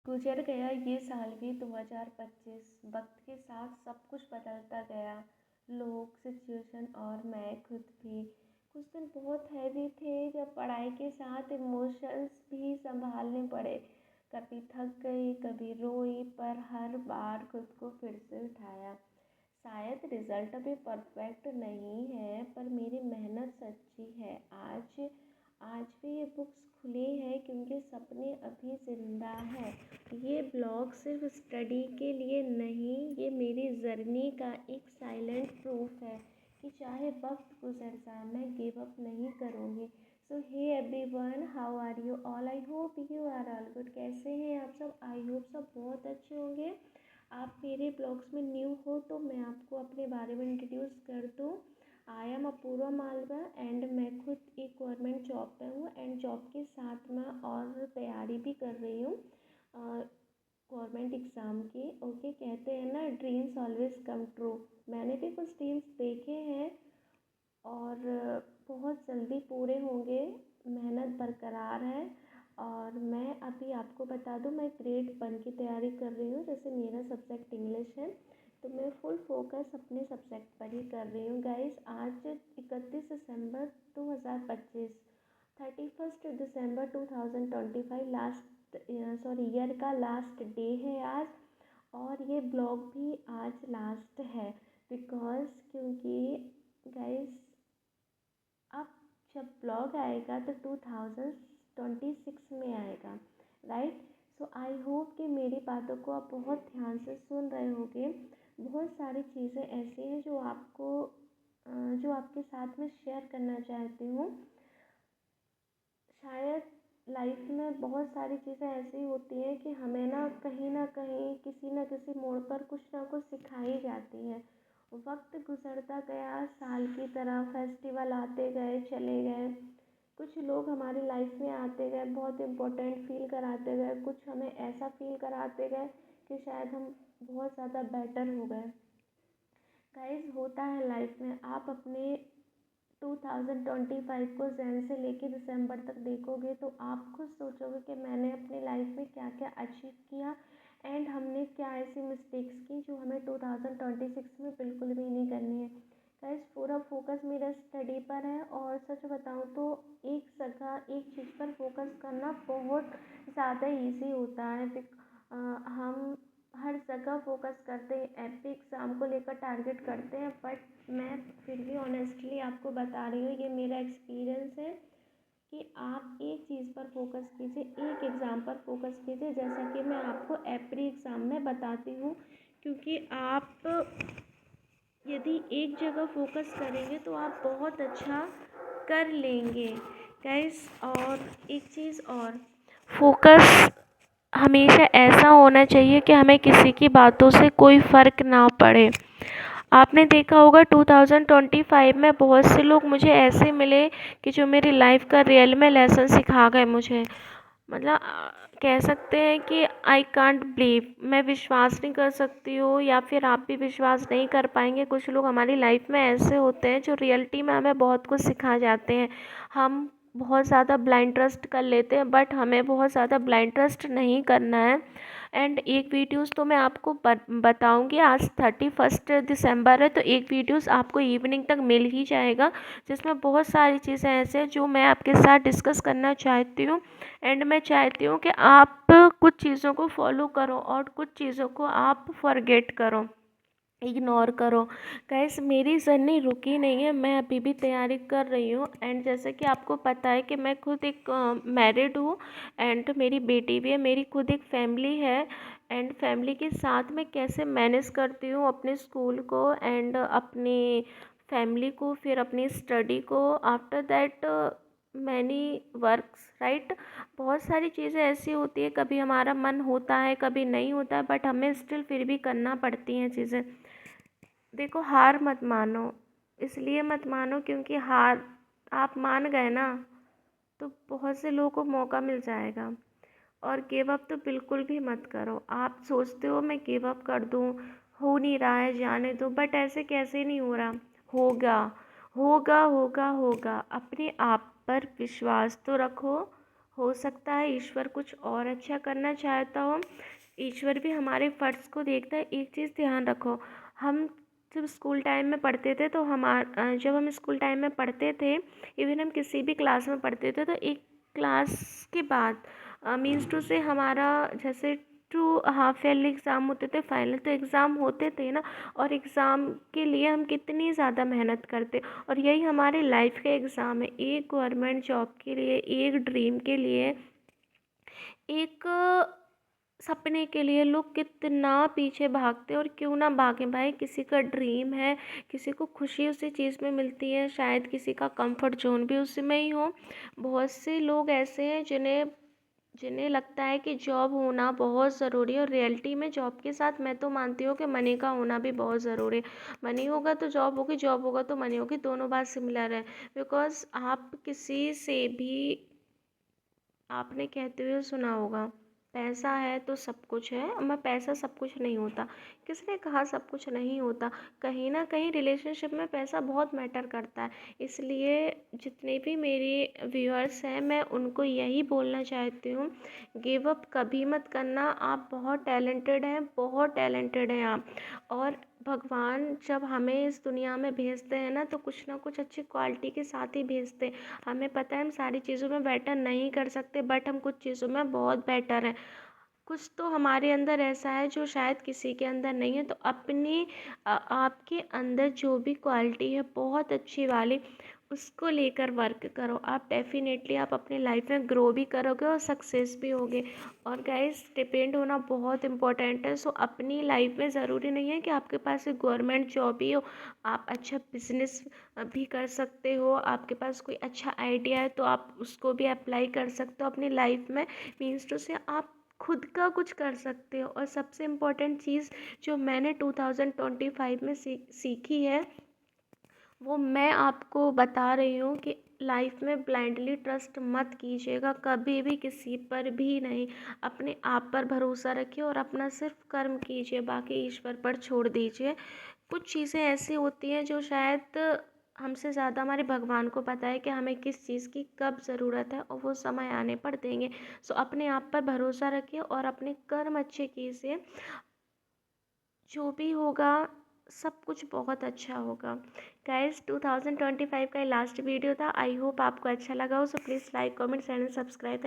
गुजर गया ये साल भी 2025। वक्त के साथ सब कुछ बदलता गया, लोग, सिचुएशन और मैं खुद भी। कुछ दिन बहुत हैवी थे जब पढ़ाई के साथ इमोशंस भी संभालने पड़े। कभी थक गई, कभी रोई, पर हर बार खुद को फिर से उठाया। शायद रिजल्ट अभी परफेक्ट नहीं है, पर मेरी मेहनत सच्ची है। आज आज भी ये बुक्स खुली है क्योंकि सपने अभी ज़िंदा है। ये ब्लॉग सिर्फ स्टडी के लिए नहीं, ये मेरी जर्नी का एक साइलेंट प्रूफ है कि चाहे वक्त गुजर जाए मैं गिव अप नहीं करूँगी। So hey everyone, how are you all? I hope you are all good. कैसे हैं आप सब? आई होप सब बहुत अच्छे होंगे। आप मेरे ब्लॉग्स में न्यू हो तो मैं आपको अपने बारे में इंट्रोड्यूस कर दूँ। I am Apoorva Malva and मैं खुद एक गवर्नमेंट जॉब पे हूँ एंड जॉब के साथ मैं और तैयारी भी कर रही हूँ गवर्नमेंट एग्ज़ाम की। ओके, कहते हैं ना ड्रीम्स ऑलवेज कम ट्रू। मैंने भी कुछ ड्रीम्स देखे हैं और बहुत जल्दी पूरे होंगे। मेहनत बरकरार है और मैं अभी आपको बता दूं, मैं ग्रेड 1 की तैयारी कर रही हूँ। जैसे मेरा सब्जेक्ट इंग्लिश है तो मैं फुल फोकस अपने सब्जेक्ट पर ही कर रही हूँ। गाइस, आज 31 दिसंबर 2025, 31 दिसंबर 2025 ईयर का लास्ट डे है आज। और ये ब्लॉग भी आज लास्ट है बिकॉज़ क्योंकि गाइस अब जब ब्लॉग आएगा तो 2026 में आएगा, राइट? सो आई होप कि मेरी बातों को आप बहुत ध्यान से सुन रहे होंगे। बहुत सारी चीज़ें ऐसी हैं जो आपके साथ में शेयर करना चाहती हूँ। शायद लाइफ में बहुत सारी चीज़ें ऐसी होती हैं कि हमें ना कहीं किसी न किसी मोड़ पर कुछ ना कुछ सिखाई जाती है। वक्त गुजरता गया, साल की तरह फेस्टिवल आते गए चले गए। कुछ लोग हमारी लाइफ में आते गए, बहुत इम्पोर्टेंट फील कराते गए। कुछ हमें ऐसा फील कराते गए कि शायद हम बहुत ज़्यादा बेटर हो गए। गाइस, होता है लाइफ में। आप अपने 2025 को जैन से लेके दिसंबर तक देखोगे तो आप खुद सोचोगे कि मैंने अपनी लाइफ में क्या क्या अचीव किया एंड हमने क्या ऐसी मिस्टेक्स की जो हमें 2026 में बिल्कुल भी नहीं करनी है। गाइस, पूरा फोकस मेरा स्टडी पर है और सच बताऊं तो एक जगह एक चीज़ पर फोकस करना बहुत ज़्यादा इजी होता है। हम हर जगह फोकस करते हैं, एपी एग्ज़ाम को लेकर टारगेट करते हैं, बट मैं फिर भी ऑनेस्टली आपको बता रही हूँ, ये मेरा एक्सपीरियंस है कि आप एक चीज़ पर फोकस कीजिए, एक एग्ज़ाम पर फोकस कीजिए। जैसा कि मैं आपको एप्री एग्ज़ाम में बताती हूँ, क्योंकि आप यदि एक जगह फोकस करेंगे तो आप बहुत अच्छा कर लेंगे गाइस। और एक चीज़ और, फोकस हमेशा ऐसा होना चाहिए कि हमें किसी की बातों से कोई फ़र्क ना पड़े। आपने देखा होगा 2025 में बहुत से लोग मुझे ऐसे मिले कि जो मेरी लाइफ का रियल में लेसन सिखा गए मुझे। मतलब कह सकते हैं कि आई कांट बिलीव, मैं विश्वास नहीं कर सकती हूँ या फिर आप भी विश्वास नहीं कर पाएंगे। कुछ लोग हमारी लाइफ में ऐसे होते हैं जो रियलिटी में हमें बहुत कुछ सिखा जाते हैं। हम बहुत ज़्यादा ब्लाइंड ट्रस्ट कर लेते हैं, बट हमें बहुत ज़्यादा ब्लाइंड ट्रस्ट नहीं करना है। एंड एक वीडियोस तो मैं आपको बताऊंगी। आज 31 दिसंबर है तो एक वीडियोस आपको इवनिंग तक मिल ही जाएगा, जिसमें बहुत सारी चीज़ें ऐसे हैं जो मैं आपके साथ डिस्कस करना चाहती हूँ। एंड मैं चाहती हूँ कि आप कुछ चीज़ों को फॉलो करो और कुछ चीज़ों को आप फॉरगेट करो, इग्नोर करो। गाइस, मेरी जर्नी रुकी नहीं है, मैं अभी भी तैयारी कर रही हूँ। एंड जैसे कि आपको पता है कि मैं खुद एक मैरिड हूँ एंड मेरी बेटी भी है, मेरी खुद एक फैमिली है। एंड फैमिली के साथ मैं कैसे मैनेज करती हूँ अपने स्कूल को एंड अपनी फैमिली को, फिर अपनी स्टडी को, after that many works, right. बहुत सारी चीज़ें ऐसी होती है, कभी हमारा मन होता है कभी नहीं होता है, बट हमें स्टिल फिर भी करना पड़ती हैं चीज़ें। देखो, हार मत मानो, इसलिए मत मानो क्योंकि हार आप मान गए ना तो बहुत से लोगों को मौका मिल जाएगा। और गिव अप तो बिल्कुल भी मत करो। आप सोचते हो मैं गिव अप कर दूँ, हो नहीं रहा है, जाने दो, बट ऐसे कैसे नहीं हो रहा? होगा होगा होगा होगा। अपने आप पर विश्वास तो रखो, हो सकता है ईश्वर कुछ और अच्छा करना चाहता हो। ईश्वर भी हमारे फ़र्ज़ को देखता है। एक चीज़ ध्यान रखो, हम जब स्कूल टाइम में पढ़ते थे तो जब हम स्कूल टाइम में पढ़ते थे, इवन हम किसी भी क्लास में पढ़ते थे, तो एक क्लास के बाद मीन्स टू से हमारा जैसे टू हाफ ईयरली एग्ज़ाम होते थे, फाइनल तो एग्ज़ाम होते थे ना, और एग्ज़ाम के लिए हम कितनी ज़्यादा मेहनत करते, और यही हमारे लाइफ का एग्ज़ाम है। एक गवर्नमेंट जॉब के लिए, एक ड्रीम के लिए, एक सपने के लिए लोग कितना पीछे भागते हैं। और क्यों ना भागें भाई, किसी का ड्रीम है, किसी को खुशी उसी चीज़ में मिलती है, शायद किसी का कंफर्ट जोन भी उसी में ही हो। बहुत से लोग ऐसे हैं जिन्हें जिन्हें लगता है कि जॉब होना बहुत ज़रूरी है, और रियलिटी में जॉब के साथ मैं तो मानती हूँ कि मनी का होना भी बहुत ज़रूरी है। मनी होगा तो जॉब होगी, जॉब होगा तो मनी होगी, दोनों बात सिमिलर है। बिकॉज़ आप किसी से भी, आपने कहते हुए सुना होगा, पैसा है तो सब कुछ है, मैं पैसा सब कुछ नहीं होता। किसने कहा सब कुछ नहीं होता? कहीं ना कहीं रिलेशनशिप में पैसा बहुत मैटर करता है। इसलिए जितने भी मेरे व्यूअर्स हैं, मैं उनको यही बोलना चाहती हूँ, गिव अप कभी मत करना। आप बहुत टैलेंटेड हैं, बहुत टैलेंटेड हैं आप। और भगवान जब हमें इस दुनिया में भेजते हैं ना, तो कुछ ना कुछ अच्छी क्वालिटी के साथ ही भेजते हैं। हमें पता है हम सारी चीज़ों में बेटर नहीं कर सकते, बट हम कुछ चीज़ों में बहुत बेटर हैं। कुछ तो हमारे अंदर ऐसा है जो शायद किसी के अंदर नहीं है। तो आपके अंदर जो भी क्वालिटी है बहुत अच्छी वाली, उसको लेकर वर्क करो। आप डेफिनेटली आप अपनी लाइफ में ग्रो भी करोगे और सक्सेस भी होगे। और गाइस, डिपेंड होना बहुत इम्पोर्टेंट है। सो अपनी लाइफ में ज़रूरी नहीं है कि आपके पास एक गवर्नमेंट जॉब ही हो, आप अच्छा बिजनेस भी कर सकते हो। आपके पास कोई अच्छा आइडिया है तो आप उसको भी अप्लाई कर सकते हो अपनी लाइफ में। मीन्स टू से आप खुद का कुछ कर सकते हो। और सबसे इम्पोर्टेंट चीज़ जो मैंने 2025 में सीखी है, वो मैं आपको बता रही हूँ कि लाइफ में ब्लाइंडली ट्रस्ट मत कीजिएगा कभी भी, किसी पर भी नहीं। अपने आप पर भरोसा रखिए और अपना सिर्फ कर्म कीजिए, बाकी ईश्वर पर छोड़ दीजिए। कुछ चीज़ें ऐसी होती हैं जो शायद हमसे ज़्यादा हमारे भगवान को पता है कि हमें किस चीज़ की कब ज़रूरत है, और वो समय आने पर देंगे। सो अपने आप पर भरोसा रखिए और अपने कर्म अच्छे कीजिए। जो भी होगा, सब कुछ बहुत अच्छा होगा। गाइस, 2025 का ये लास्ट वीडियो था। आई होप आपको अच्छा लगा हो। So please like, comment, channel subscribe.